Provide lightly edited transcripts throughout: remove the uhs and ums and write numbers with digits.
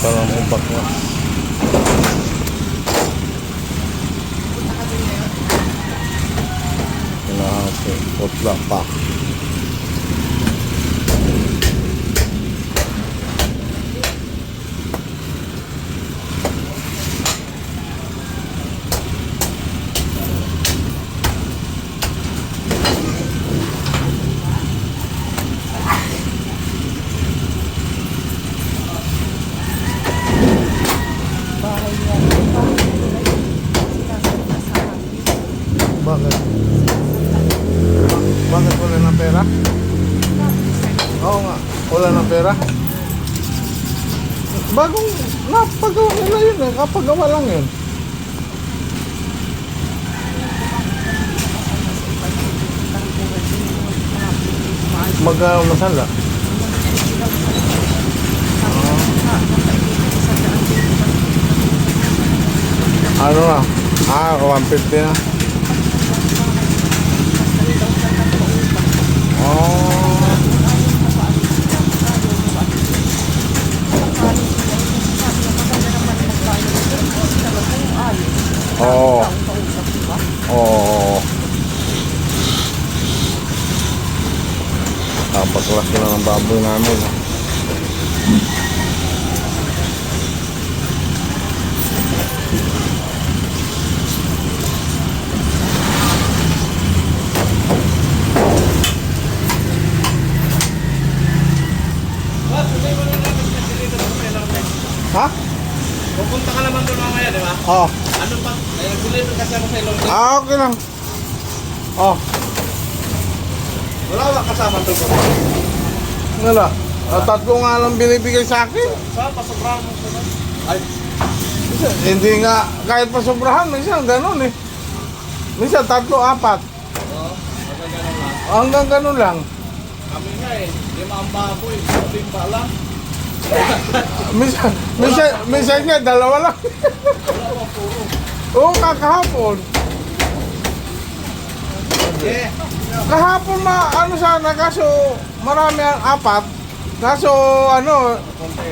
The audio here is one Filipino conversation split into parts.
palang ibaklas. Kalahati. Putla pa. Bakit? Bakit wala ng pera? Oo nga, wala ng pera. Bagong napagawa nila yun eh, kapagawa lang yun. Masala. Ano na? 150 na. Oh. Oh. Tapos laki na ng baboy namin. Ha? Pupunta ka naman doon mamaya, di ba? Oh. Ano pa? Nag-deliver kasi ako sa Ilonggo. Okay lang. Oh. Wala ba kasama doon ko? Wala. Tatlo nga lang binibigay sa akin. Sa pasobrahan mo sa ay, Hindi nga, kahit pa sobrahan, minsan ganun eh. Minsan 3, 4. oo. Hanggang ganun lang. Hanggang ganun lang. Kami nga eh. 5 ang baboy. 5 lang. Minsan nga, 2 lang. Wala mo puro. Oo, kahapon. Yeah. Kahapon ano sana, kaso marami ang 4. Kaso ano, Konti.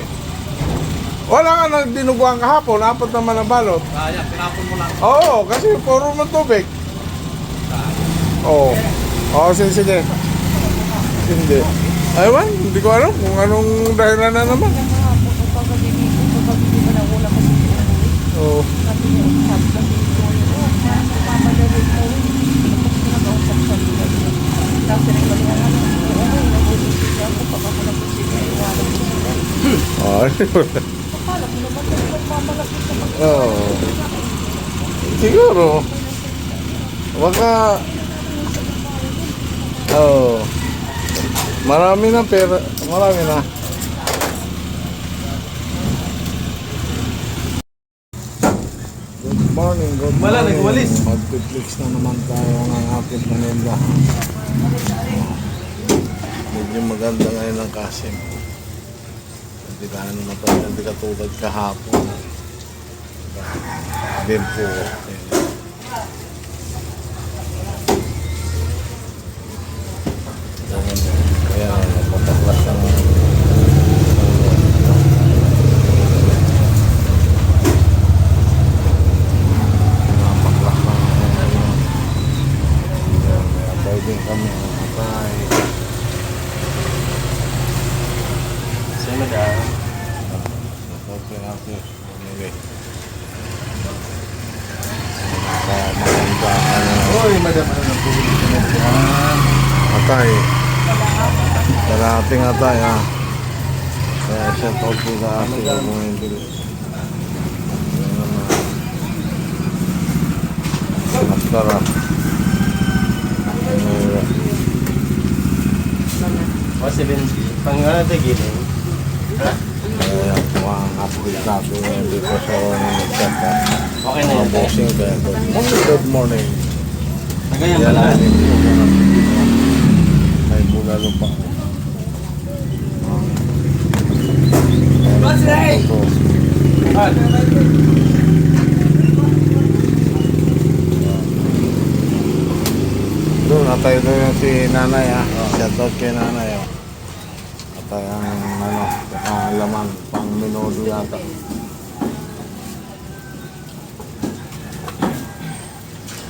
wala nga nang dinuguan kahapon, 4 naman ang balot. Kaya, pinapon mo lang. Oo, kasi puro mo tubig. Oo. Oo, sige. Hindi. Aywan, hindi ko alam kung anong dahilan na naman. Oo. Oh. Siguro. Baka marami na pera, marami na. Good morning, good morning. Wala, nagwalis. Mag-flex na naman tayo ng ating Manila. Medyo maganda ngayon ang Kasim. Hindi ka ano na pala, hindi ka tulad kahapon. Din po. Kaya napataklas ng din kami nakatay. Sino da? Okay. Anyway. Maganda Uy, madam, ano na po? atay. Kalahating atay ha. Kaya siya tawag sa ating mga hindi. Maskara. What's the bench? Pangana tayo giling. Kaya mukhang update natin dito sa nag-chat ha. Okay na Mga yun. bossing kaya good morning. Nagayan Yan pala. natin. May bulalo pa. What's that? Doon, natay doon yung si nanay ha. Shoutout kay nanay ha. Natay ang ano, laman, pang menudo yata.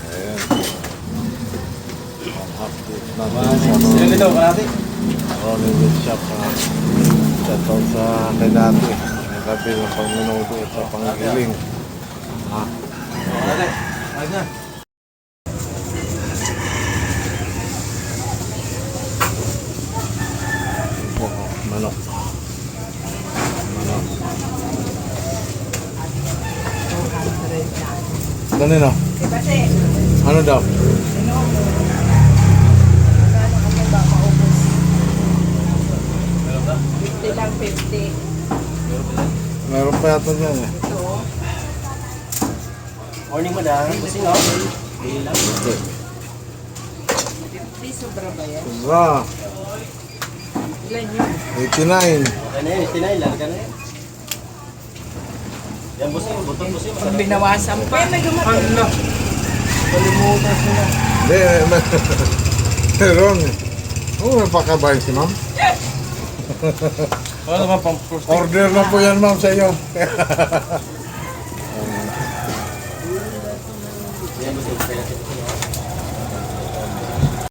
Ayan. Ang update natin sa Sino nito, kalati? Ronnie Wood Shop. Shoutout sa kay dati. Nagkabi ng pang menudo at sa panggiling. Ha? Kalati. Ayos na. Manok. Manok. Ganun na. Kasi, Ano daw? magkano kami ba maubos? Meron ka? 50 lang, 50. Meron pa yata dyan eh. Ito, Morning, madam. Busing ako. Ilang. 50 sobra ba yan? Sobra. Ilan yun? 89. Okay na yun, itinay. Larga na yan. Yan, busing. Butong busing. Pag binawasan pa. Kaya may dumating. Ano? Kalimutan sila. Hindi, meron eh. Oo, may pakabay si ma'am. Ano ba pang first thing? Order na po yan ma'am sa iyo. Yan, busing.